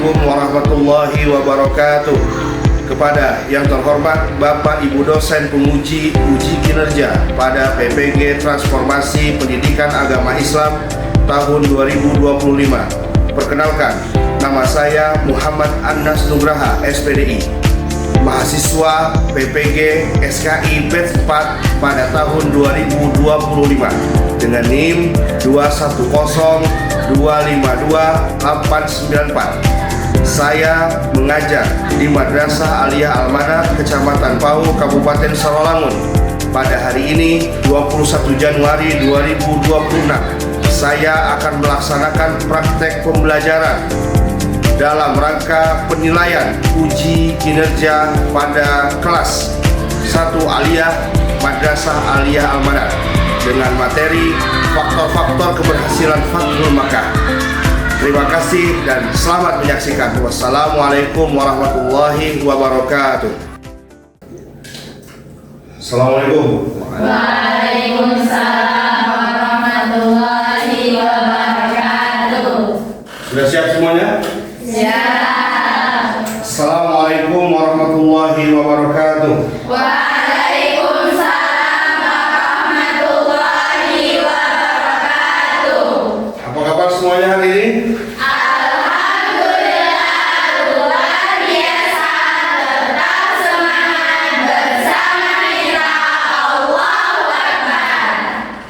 Assalamualaikum warahmatullahi wabarakatuh. Kepada yang terhormat Bapak Ibu dosen penguji uji kinerja pada PPG Transformasi Pendidikan Agama Islam tahun 2025. Perkenalkan, nama saya Muhammad Anas Nugraha, SPDI, mahasiswa PPG SKI batch 4 pada tahun 2025 dengan NIM 210252894. Saya mengajar di Madrasah Aliyah Al-Manar, Kecamatan Pau, Kabupaten Sarolangun. Pada hari ini, 21 Januari 2026, saya akan melaksanakan praktek pembelajaran dalam rangka penilaian uji kinerja pada kelas 1 Aliyah Madrasah Aliyah Al-Manar dengan materi faktor-faktor keberhasilan Fathul Makkah. Terima kasih dan selamat menyaksikan. Wassalamualaikum warahmatullahi wabarakatuh. Assalamualaikum. Waalaikumsalam warahmatullahi wabarakatuh. Sudah siap semuanya? Siap. Assalamualaikum warahmatullahi wabarakatuh. Waalaikumsalam warahmatullahi wabarakatuh. Apa kabar semuanya hari ini? Alhamdulillah luar biasa, tetap semangat bersama kita. Allahu Akbar.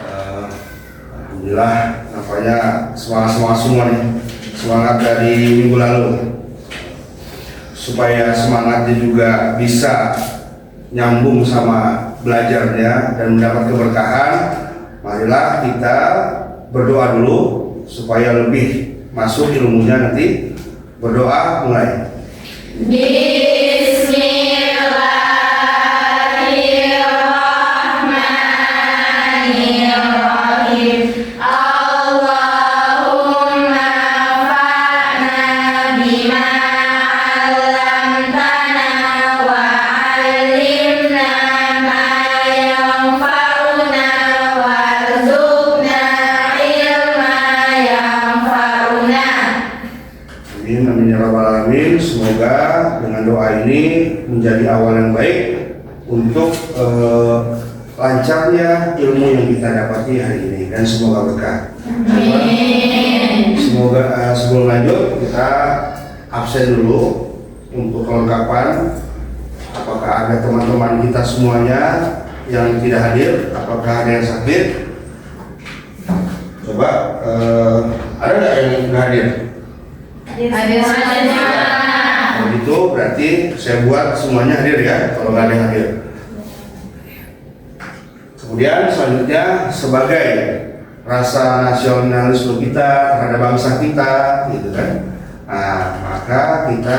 Alhamdulillah, nampaknya semangat semua nih. Semangat dari minggu lalu. Supaya semangatnya juga bisa nyambung sama belajarnya dan mendapat keberkahan, marilah kita berdoa dulu supaya lebih masuk ilmunya nanti. Berdoa mulai. Bismillahirrahmanirrahim. Allahumma fa'na bima 'allamtana wa 'allimna ma yanfa'una warzuqna ilma yanfa'una. Amin, amin ya rabbal alamin. Semoga dengan doa ini menjadi awal yang baik untuk lancarnya ilmu yang kita dapati hari ini, dan semoga berkah. Amin. Semoga sebelum lanjut kita absen dulu untuk kelengkapan. Apakah ada teman-teman kita semuanya yang tidak hadir? Apakah ada yang sakit? Coba ada nggak yang nggak hadir? Ada semuanya. Kalau gitu berarti saya buat semuanya hadir ya, kalau nggak ada yang hadir. Kemudian selanjutnya sebagai rasa nasionalisme kita terhadap bangsa kita, gitu kan? Nah, maka kita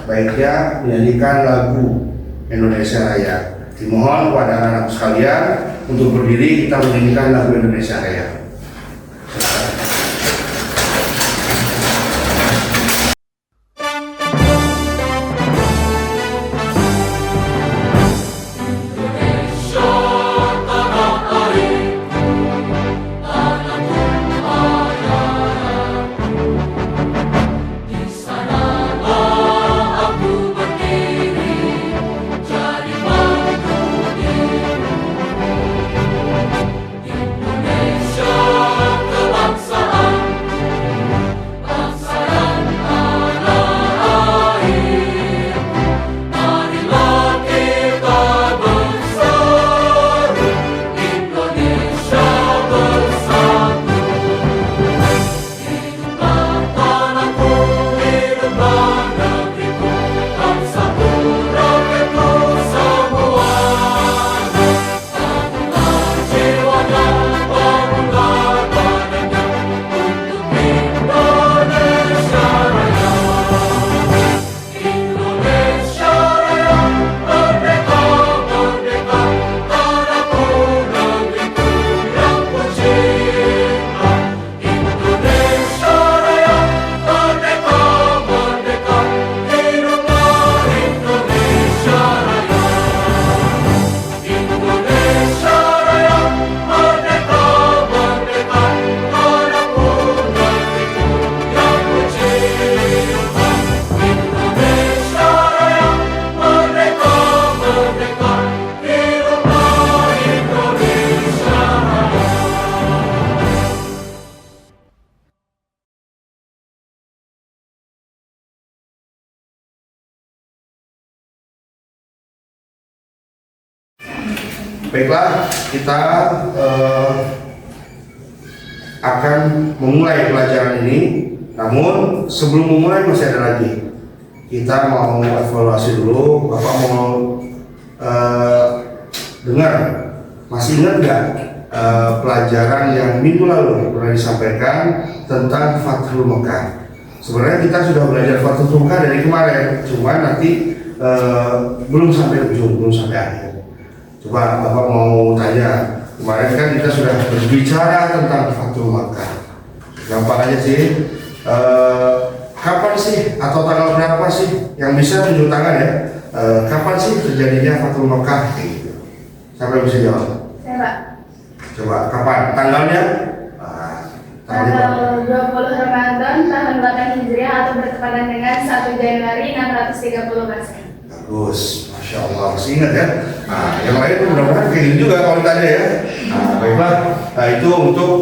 baiknya menyanyikan lagu Indonesia Raya. Dimohon kepada anak-anak sekalian untuk berdiri, kita menyanyikan lagu Indonesia Raya. Indonesia Baiklah, kita akan memulai pelajaran ini. Namun sebelum memulai masih ada lagi. Kita mau evaluasi dulu. Bapak mau dengar, masih ingat nggak pelajaran yang minggu lalu pernah disampaikan tentang Fathul Mekah? Sebenarnya kita sudah belajar Fathul Mekah dari kemarin, cuma nanti belum sampai ujung, belum sampai akhir. Coba Bapak mau tanya, kemarin kan kita sudah berbicara tentang Fathul Mekah. Gampang aja sih. Kapan sih atau tanggal berapa sih yang bisa tunjuk tangan ya? Kapan sih terjadinya Fathul Mekah? Gitu. Siapa yang bisa jawab? Saya, Pak. Coba kapan? Tanggalnya? Tanggal 20 Ramadan tahun Batak Hijriah atau bertepatan dengan 1 Januari 630 Masehi. Bagus, Masya Allah, masih ingat ya? Nah, yang lain mudah-mudahan kayak gitu juga kalau ditanya ya. Nah, baiklah, nah itu untuk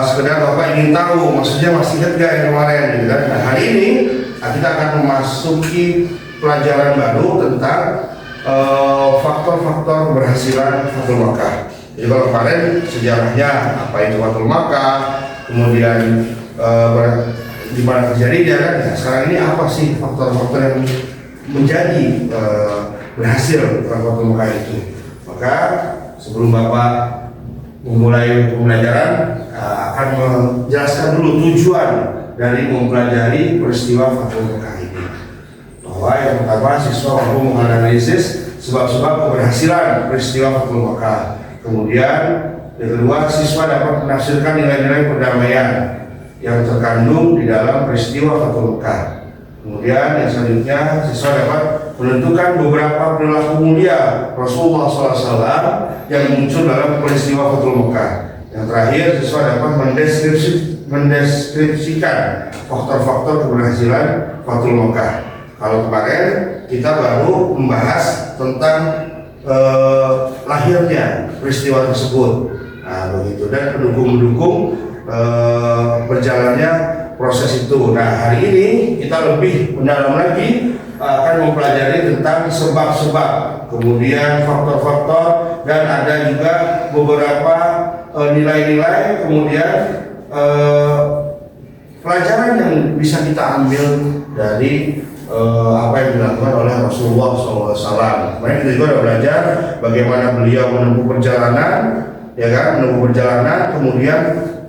sekedar Bapak ingin tahu, maksudnya masih ingat gak yang kemarin gitu kan? Nah, hari ini kita akan memasuki pelajaran baru tentang faktor-faktor keberhasilan Fathul Mekah. Jadi kalau kemarin sejarahnya apa itu Fathul Mekah, kemudian di mana terjadinya kan? Nah, sekarang ini apa sih faktor-faktor yang menjadi berhasil Fathul Mekah itu? Maka sebelum Bapak memulai pembelajaran akan menjelaskan dulu tujuan dari mempelajari peristiwa Fathul Mekah ini. Bahwa yang pertama siswa mampu menganalisis sebab-sebab keberhasilan peristiwa Fathul Mekah. Kemudian yang kedua, siswa dapat menafsirkan nilai-nilai perdamaian yang terkandung di dalam peristiwa Fathul Mekah. Kemudian yang selanjutnya, siswa dapat menentukan beberapa perilaku mulia Rasulullah SAW yang muncul dalam peristiwa Fathul Mekah. Yang terakhir, siswa dapat mendeskripsikan faktor-faktor keberhasilan Fathul Mekah. Kalau kemarin kita baru membahas tentang lahirnya peristiwa tersebut. Nah, begitu, dan pendukung-pendukung berjalannya proses itu. Nah, hari ini kita lebih mendalam lagi akan mempelajari tentang sebab-sebab, kemudian faktor-faktor, dan ada juga beberapa nilai-nilai, kemudian pelajaran yang bisa kita ambil dari apa yang dilakukan oleh Rasulullah SAW. Kemarin kita juga sudah belajar bagaimana beliau menempuh perjalanan, ya kan, menempuh perjalanan, kemudian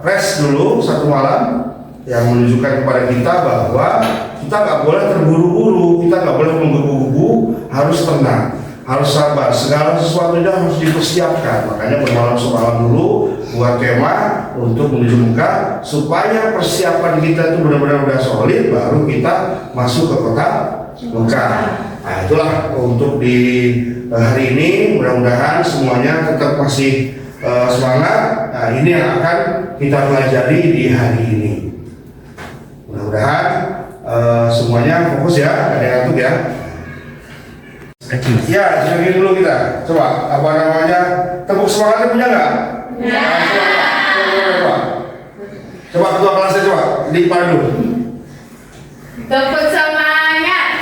rest dulu satu malam, yang menunjukkan kepada kita bahwa kita nggak boleh terburu-buru, kita nggak boleh menggebu-gebu, harus tenang, harus sabar, segala sesuatunya harus dipersiapkan. Makanya bermalam semalam dulu, buat kemah untuk menuju Mekah, supaya persiapan kita itu benar-benar udah solid, baru kita masuk ke kota Mekah. Nah, itulah untuk di hari ini, mudah-mudahan semuanya tetap masih semangat. Nah, ini yang akan kita pelajari di hari ini. Mudah-mudahan semuanya fokus ya, ada yang ngantuk ya. Ya, jadi dulu kita. Coba, apa namanya, tepuk semangatnya punya nggak? Ya. Coba ketua kelasnya coba, dipadu. Tepuk semangat.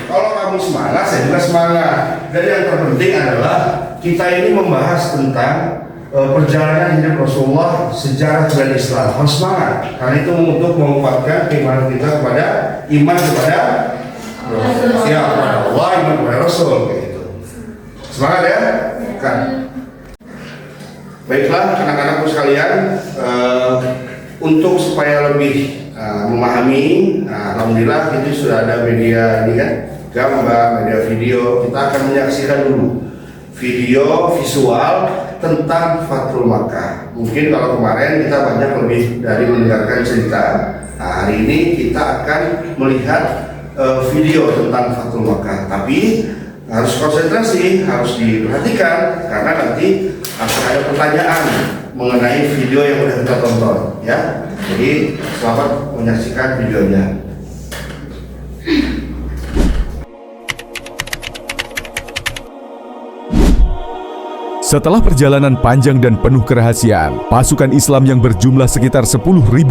Kalau kamu semangat, saya juga semangat. Dan yang terpenting adalah kita ini membahas tentang perjalanan hidup Rasulullah, sejarah dan Islam. Harus semangat, karena itu untuk menguatkan keimanan kita kepada iman kepada ya, kepada Allah, iman kepada Rasul, gitu. Semangat ya, kan? Baiklah anak-anakku sekalian, untuk supaya lebih memahami, alhamdulillah ini sudah ada media ini kan, gambar, media video. Kita akan menyaksikan dulu video visual tentang Fathul Mekah. Mungkin kalau kemarin kita banyak lebih dari mendengarkan cerita, nah, hari ini kita akan melihat video tentang Fathul Mekah. Tapi harus konsentrasi, harus diperhatikan, karena nanti akan ada pertanyaan mengenai video yang sudah kita tonton ya. Jadi selamat menyaksikan videonya. Setelah perjalanan panjang dan penuh kerahasiaan, pasukan Islam yang berjumlah sekitar 10.000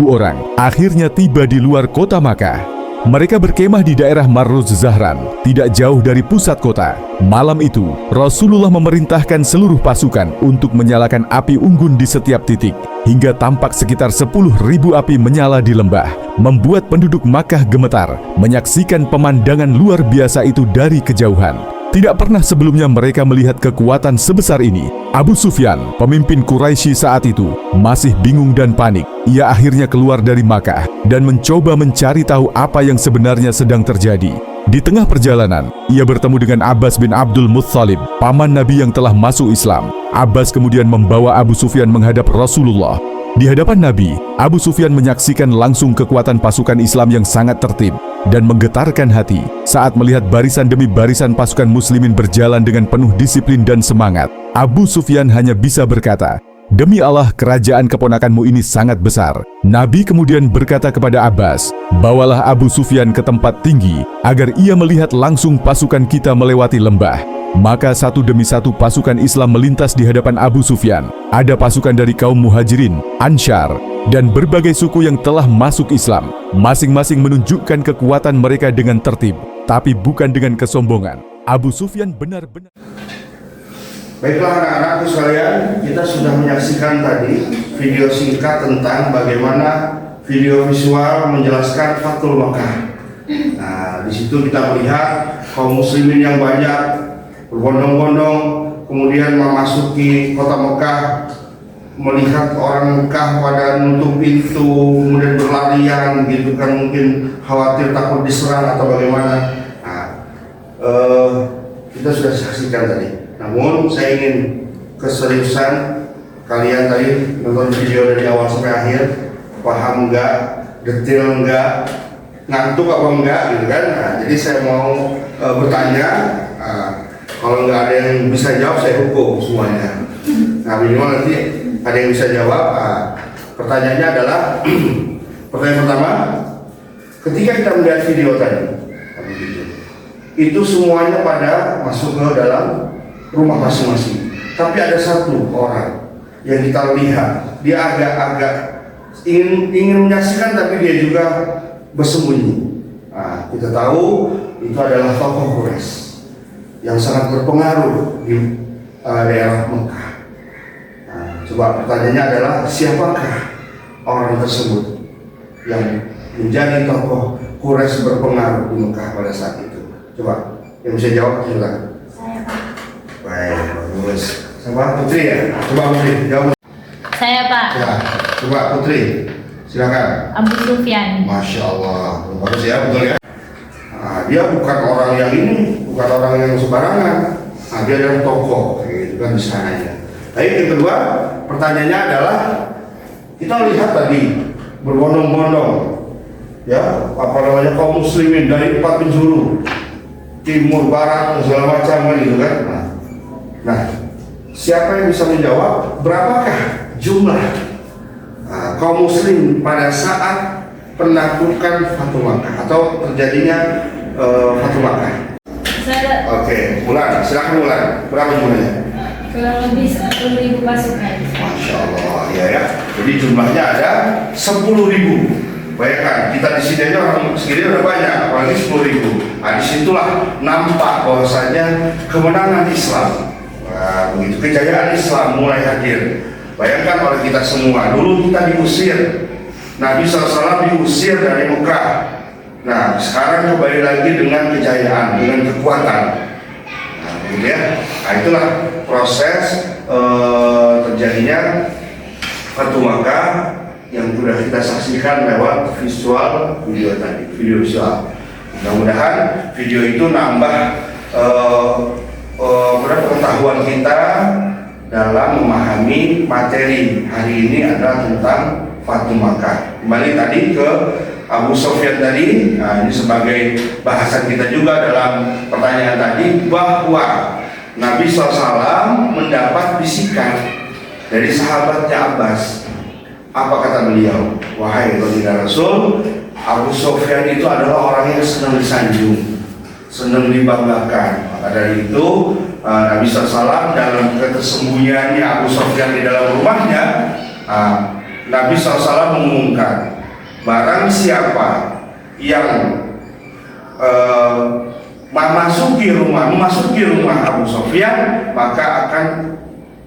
orang akhirnya tiba di luar kota Makkah. Mereka berkemah di daerah Marruz Zahran, tidak jauh dari pusat kota. Malam itu, Rasulullah memerintahkan seluruh pasukan untuk menyalakan api unggun di setiap titik, hingga tampak sekitar 10.000 api menyala di lembah, membuat penduduk Makkah gemetar, menyaksikan pemandangan luar biasa itu dari kejauhan. Tidak pernah sebelumnya mereka melihat kekuatan sebesar ini. Abu Sufyan, pemimpin Quraisy saat itu, masih bingung dan panik. Ia akhirnya keluar dari Makkah dan mencoba mencari tahu apa yang sebenarnya sedang terjadi. Di tengah perjalanan, ia bertemu dengan Abbas bin Abdul Muttalib, paman Nabi yang telah masuk Islam. Abbas kemudian membawa Abu Sufyan menghadap Rasulullah. Di hadapan Nabi, Abu Sufyan menyaksikan langsung kekuatan pasukan Islam yang sangat tertib dan menggetarkan hati saat melihat barisan demi barisan pasukan muslimin berjalan dengan penuh disiplin dan semangat. Abu Sufyan hanya bisa berkata, "Demi Allah, kerajaan keponakanmu ini sangat besar." Nabi kemudian berkata kepada Abbas, "Bawalah Abu Sufyan ke tempat tinggi agar ia melihat langsung pasukan kita melewati lembah." Maka satu demi satu pasukan Islam melintas di hadapan Abu Sufyan. Ada pasukan dari kaum Muhajirin, Ansyar, dan berbagai suku yang telah masuk Islam. Masing-masing menunjukkan kekuatan mereka dengan tertib, tapi bukan dengan kesombongan. Abu Sufyan benar-benar... Baiklah anak-anakku sekalian, kita sudah menyaksikan tadi video singkat tentang bagaimana video visual menjelaskan Fathul Makkah. Nah, di situ kita melihat kaum muslimin yang banyak berbondong-bondong kemudian memasuki kota Mekah, melihat orang Mekah pada nutup pintu, kemudian berlarian gitu kan, mungkin khawatir takut diserang atau bagaimana. Nah, kita sudah saksikan tadi. Namun saya ingin keseriusan kalian tadi nonton video dari awal sampai akhir, paham enggak, detail enggak, ngantuk apa enggak gitu kan. Nah, jadi saya mau bertanya. Kalau nggak ada yang bisa jawab, saya hukum semuanya. Nah, minimal nanti ada yang bisa jawab. Pertanyaannya adalah, pertanyaan pertama, ketika kita melihat video tadi, itu semuanya pada masuk ke dalam rumah masing-masing. Tapi ada satu orang yang kita lihat, dia agak-agak ingin menyaksikan, tapi dia juga bersembunyi. Nah, kita tahu itu adalah tokoh Quraisy yang sangat berpengaruh di daerah Mekah. Nah, coba pertanyaannya adalah, siapakah orang tersebut yang menjadi tokoh Quraisy berpengaruh di Mekah pada saat itu? Coba yang bisa jawab, silakan. Saya, Pak. Baik, bagus. Siapa? Putri ya? Coba Putri jawab. Saya, Pak. Ya, coba Putri, silakan. Abu Sufyan. Masya Allah, bagus ya, betul ya. Nah, dia bukan orang yang ini, bukan orang yang sembarangan. Nah, dia adalah tokoh, gitu kan di sananya. Baik, yang kedua, pertanyaannya adalah, kita lihat tadi berbondong-bondong, ya, apa namanya, kaum muslimin dari 4 penjuru, timur, barat, segala macam gitu kan. Nah, siapa yang bisa menjawab berapakah jumlah kaum muslim pada saat penaklukan Fathul Makkah atau terjadinya Fathul Makkah? Oke, Mulan, silakan Mulan. Berapa jumlahnya? Kurang lebih 10.000 pasukan. Masya Allah, ya. Jadi jumlahnya ada 10.000. Bayangkan, kita di sini aja orang segini udah banyak, apalagi 10.000. Nah, disitulah nampak bahwasanya kemenangan Islam. Nah, begitu kejayaan Islam mulai hadir. Bayangkan oleh kita semua, dulu kita diusir. Nabi SAW diusir dari Mekah. Nah, sekarang kembali lagi dengan kejayaan, dengan kekuatan. Nah, gitu ya. Nah, itulah proses terjadinya Fathul Makkah yang sudah kita saksikan lewat visual video tadi, video visual. Mudah-mudahan video itu nambah pengetahuan kita dalam memahami materi hari ini adalah tentang Fathul Makkah. Kembali tadi ke Abu Sufyan tadi, nah ini sebagai bahasan kita juga dalam pertanyaan tadi, bahwa Nabi SAW mendapat bisikan dari sahabatnya Abbas. Apa kata beliau? Wahai baginda Rasul, Abu Sufyan itu adalah orang yang senang disanjung, senang dibanggakan. Maka dari itu Nabi SAW dalam ketersembunyiannya Abu Sufyan di dalam rumahnya, Nabi SAW mengumumkan, barang siapa yang memasuki rumah Abu Sofyan, maka akan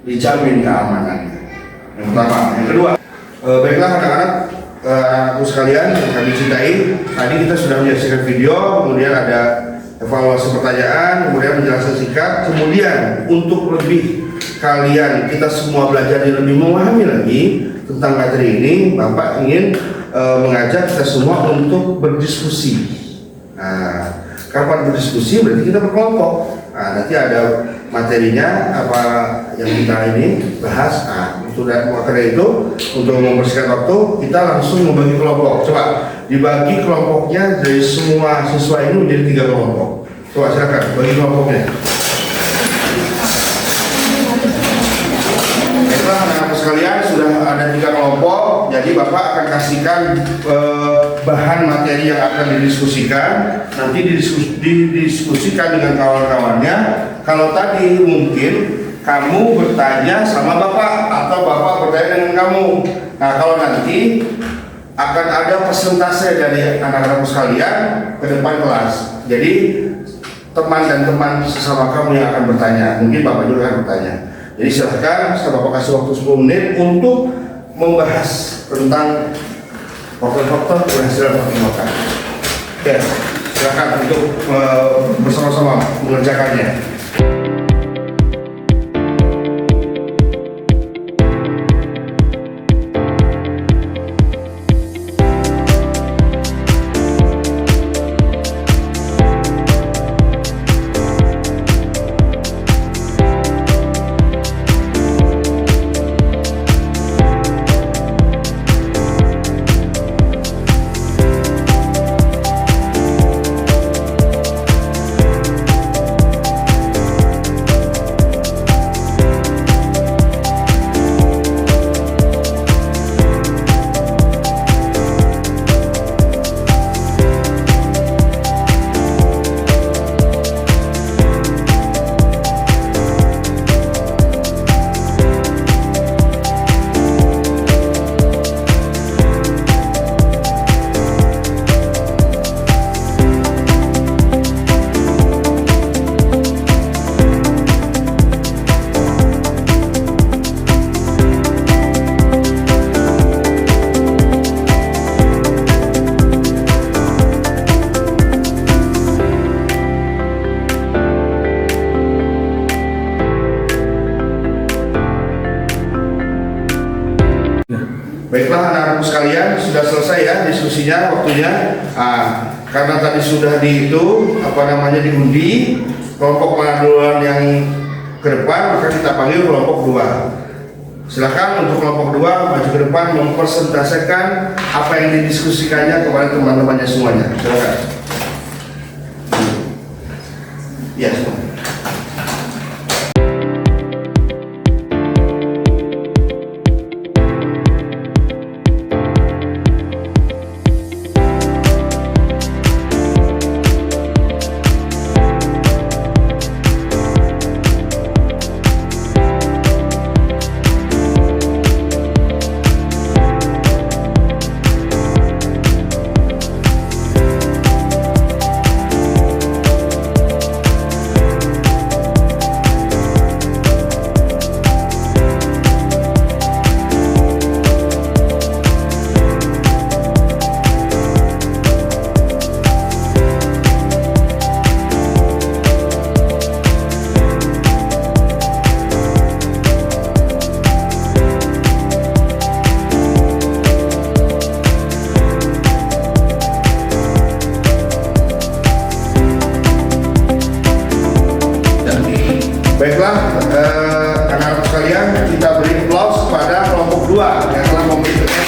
dijamin keamanannya. Yang pertama. Yang kedua, baiklah anak-anak, anakku sekalian yang kami cintai, tadi kita sudah menyaksikan video, kemudian ada evaluasi pertanyaan, kemudian penjelasan singkat, kemudian untuk lebih kalian, kita semua belajar lebih memahami lagi tentang materi ini, Bapak ingin mengajak kita semua untuk berdiskusi. Nah, kapan berdiskusi berarti kita berkelompok. Nah, nanti ada materinya apa yang kita ini bahas. Nah, untuk materi itu, untuk membersihkan waktu, kita langsung membagi kelompok. Coba dibagi kelompoknya dari semua siswa ini menjadi 3 kelompok. Coba silakan bagi kelompoknya. Baiklah anak-anak sekalian, sudah ada 3 kelompok. Jadi Bapak akan kasihkan bahan materi yang akan didiskusikan. Nanti didiskusikan dengan kawan-kawannya. Kalau tadi mungkin kamu bertanya sama Bapak atau Bapak bertanya dengan kamu. Nah, kalau nanti akan ada persentase dari anak-anak sekalian ke depan kelas. Jadi teman dan teman sesama kamu yang akan bertanya. Mungkin Bapak juga akan bertanya. Jadi silakan, saya Bapak kasih waktu 10 menit untuk membahas tentang faktor-faktor keberhasilan pertemuan. Oke, silakan untuk bersama-sama mengerjakannya. Baiklah anak-anakku sekalian, sudah selesai ya diskusinya, waktunya. Karena tadi sudah diundi kelompok mana duluan yang ke depan, maka kita panggil kelompok 2. Silakan untuk kelompok 2 maju ke depan mempresentasikan apa yang didiskusikannya kepada teman-temannya semuanya. Silakan. Ya, semua. Baiklah, anak-anak sekalian, kita beri aplaus pada kelompok 2 yang telah memberikan.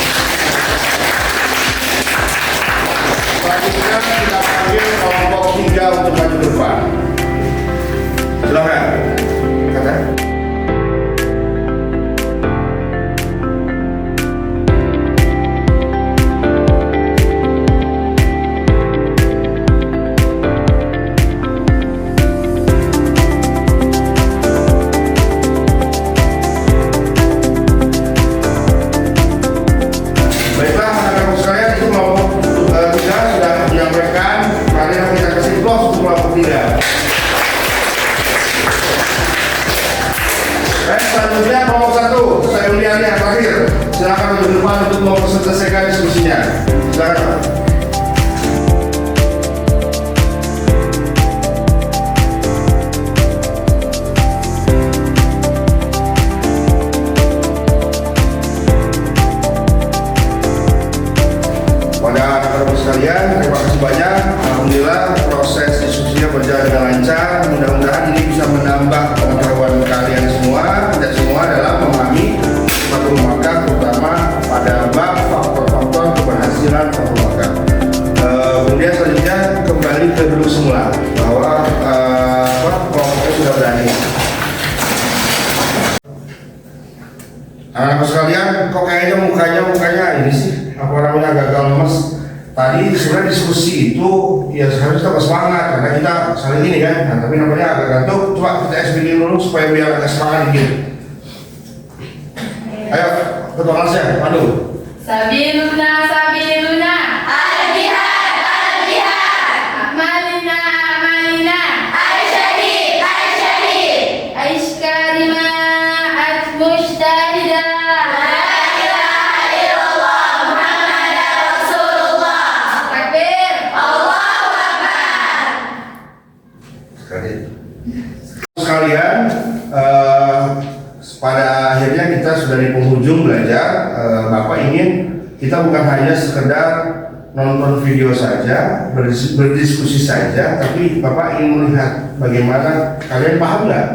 Selanjutnya kita panggil kelompok 3 untuk maju ke depan. Silakan. Kata. Baiklah, anak-anak sekalian, itu kelompok 3 sudah menyampaikan. Mari kita selanjutnya kelompok 1, saya undiannya terakhir. Silakan untuk depan untuk memperselesaikan diskusinya. Silakan. Pada rekan-rekan sekalian, terima kasih banyak. Alhamdulillah proses diskusinya berjalan dengan lancar. Mudah-mudahan ini bisa menambah pengetahuan kalian semua dan semua dalam memahami Fathul Makkah, terutama pada bab faktor-faktor keberhasilan Fathul Makkah. Kemudian selanjutnya kembali ke dulu semula bahwa kelompoknya sudah berani. Anak-anak sekalian, kok kayaknya mukanya ini sih apa namanya gagal lemes. Tadi sebenarnya diskusi itu ya seharusnya kita semangat karena kita saling ini kan. Nah, tapi namanya agak gantung. Coba kita SBD dulu supaya biar agak semangat dikit. Ayo, ketua kelasnya, pandu. Sabiluna, sabiluna, al-jihad, al-jihad. Amalina, amalina, al-syahid, al-syahid. Aish karima, at-mujtahidah. Sekalian, pada akhirnya kita sudah di penghujung belajar. Bapak ingin kita bukan hanya sekedar nonton video saja, berdiskusi saja, tapi Bapak ingin melihat bagaimana kalian paham nggak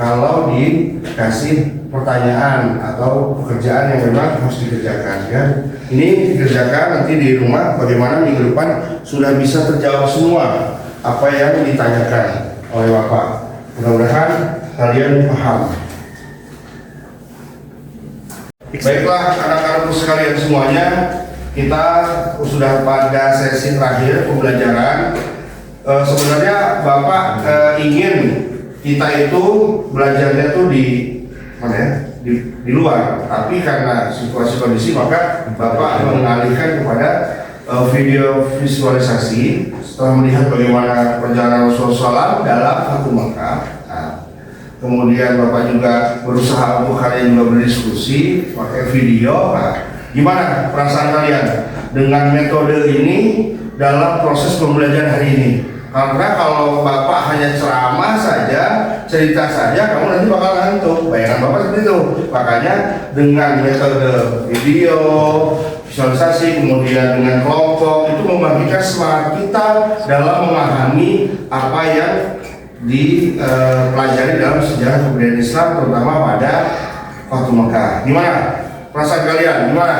kalau dikasih pertanyaan atau pekerjaan yang memang harus dikerjakan kan. Ini dikerjakan nanti di rumah, bagaimana minggu depan sudah bisa terjawab semua apa yang ditanyakan oleh Bapak. Mudah-mudahan kalian paham. Baiklah anak-anakku sekalian semuanya, kita sudah pada sesi terakhir pembelajaran. Sebenarnya Bapak ingin kita itu belajarnya tuh di mana ya? Di luar, tapi karena situasi kondisi maka Bapak mengalihkan kepada video visualisasi setelah melihat bagaimana perjalanan Rasulullah SAW dalam Fathul Makkah. Nah, kemudian Bapak juga berusaha untuk kalian juga berdiskusi pakai video. Nah, gimana perasaan kalian dengan metode ini dalam proses pembelajaran hari ini? Karena kalau Bapak hanya ceramah saja, cerita saja, kamu nanti bakal ngantuk. Bayangan Bapak seperti itu. Makanya dengan metode video, visualisasi, kemudian dengan kelompok, itu membangkitkan semangat kita dalam memahami apa yang dipelajari dalam sejarah kebudayaan Islam, terutama pada Fathul Makkah. Gimana perasaan kalian? Gimana?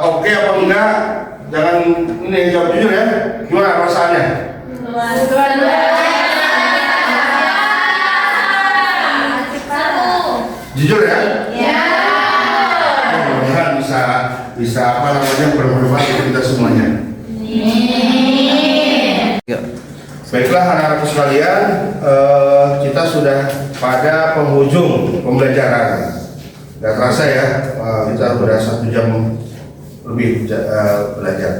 Oke apa enggak? Jangan ini jawab jujur ya. Gimana perasaannya? Jujur ya? Ya. Mudah-mudahan bisa apa namanya bermanfaat untuk kita semuanya. Ya. Baiklah anak-anak sekalian, kita sudah pada penghujung pembelajaran. Gak terasa ya, kita sudah 1 jam lebih belajar.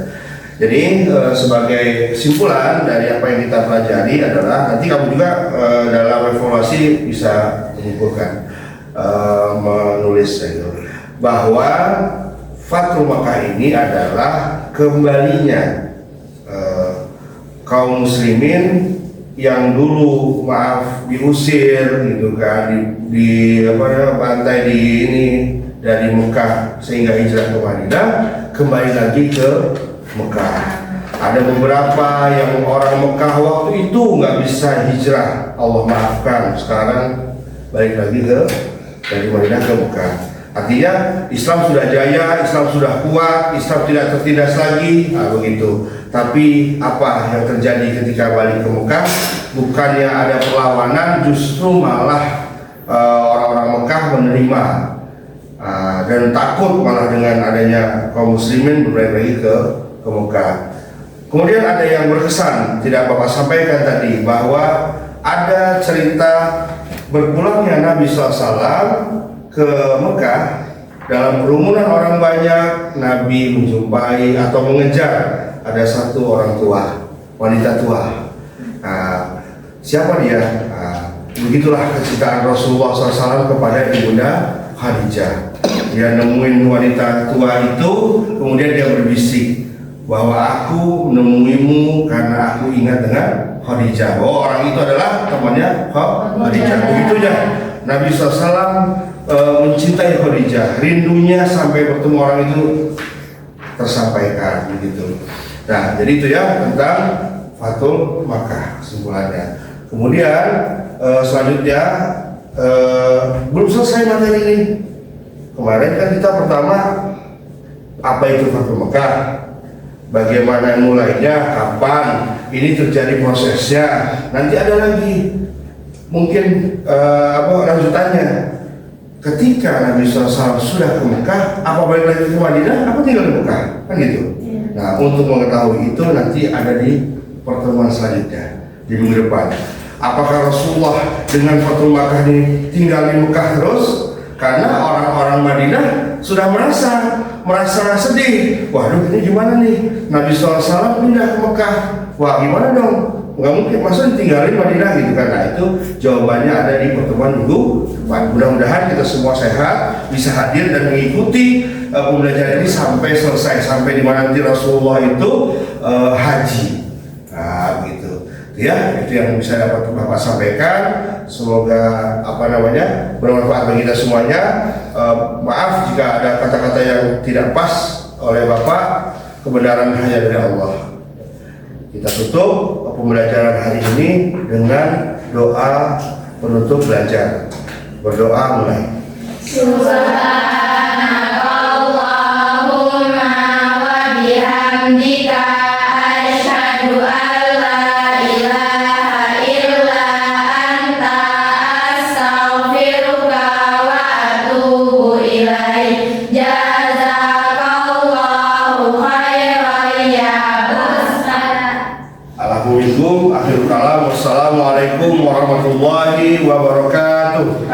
Jadi sebagai kesimpulan dari apa yang kita pelajari adalah nanti kamu juga dalam evaluasi bisa menyimpulkan, menulis itu bahwa Fathul Makkah ini adalah kembalinya kaum muslimin yang dulu diusir gitu kan, di bantai di ini dari Mekah sehingga hijrah ke Madinah, kembali lagi ke Mekah. Ada beberapa yang orang Mekah waktu itu nggak bisa hijrah, Allah maafkan, sekarang balik lagi dari Madinah ke Mekah. Artinya Islam sudah jaya, Islam sudah kuat, Islam tidak tertindas lagi, begitu. Tapi apa yang terjadi ketika balik ke Mekah? Bukannya ada perlawanan, justru malah orang-orang Mekah menerima dan takut malah dengan adanya kaum muslimin berbalik lagi ke Mekah. Kemudian ada yang berkesan, tidak Bapak sampaikan tadi, bahwa ada cerita berpulangnya Nabi SAW ke Mekah dalam kerumunan orang banyak. Nabi menjumpai atau mengejar ada satu orang tua, wanita tua. Siapa dia? begitulah kecintaan Rasulullah SAW kepada Ibunda Khadijah. Dia nemuin wanita tua itu, kemudian dia berbisik bahwa aku menemuimu karena aku ingat dengan Khadijah. Bahwa orang itu adalah temannya Khadijah. Begitu ya, Nabi SAW mencintai Khadijah, rindunya sampai bertemu orang itu tersampaikan begitu. Nah, jadi itu ya tentang Fathul Makkah kesimpulannya. Kemudian selanjutnya belum selesai materi ini. Kemarin kan kita pertama apa itu Fathul Makkah, bagaimana mulainya, kapan ini terjadi prosesnya. Nanti ada lagi mungkin lanjutannya. Ketika Nabi SAW sudah ke Mekah, apa balik lagi ke Madinah, apa tinggal di Mekah, kan gitu. Nah, untuk mengetahui itu nanti ada di pertemuan selanjutnya di minggu depan. Apakah Rasulullah dengan Fathul Makkah ini tinggal di Mekah terus? Karena orang-orang Madinah sudah merasa sedih. Waduh, ini gimana nih? Nabi SAW pindah ke Mekah. Wah, gimana dong? Nggak mungkin, masa ditinggalin Madinah gitu kan? Nah, itu jawabannya ada di pertemuan minggu depan. Mudah-mudahan kita semua sehat, bisa hadir dan mengikuti pembelajaran ini sampai selesai, sampai di mana nanti Rasulullah itu haji. Nah, gitu. Ya, itu yang bisa dapat Bapak sampaikan. Semoga bermanfaat bagi kita semuanya. Maaf jika ada kata-kata yang tidak pas oleh Bapak. Kebenaran hanya dari Allah. Kita tutup pembelajaran hari ini dengan doa penutup belajar. Berdoa mulai. Subhanakallahumma wa bihamdika asyhadu an la ilaha illa anta astaghfiruka wa atubu ilaik. Jazakallahu khairan ya Ustaz. Alhamdulillah, akhirul kalam. Wassalamualaikum warahmatullahi wabarakatuh.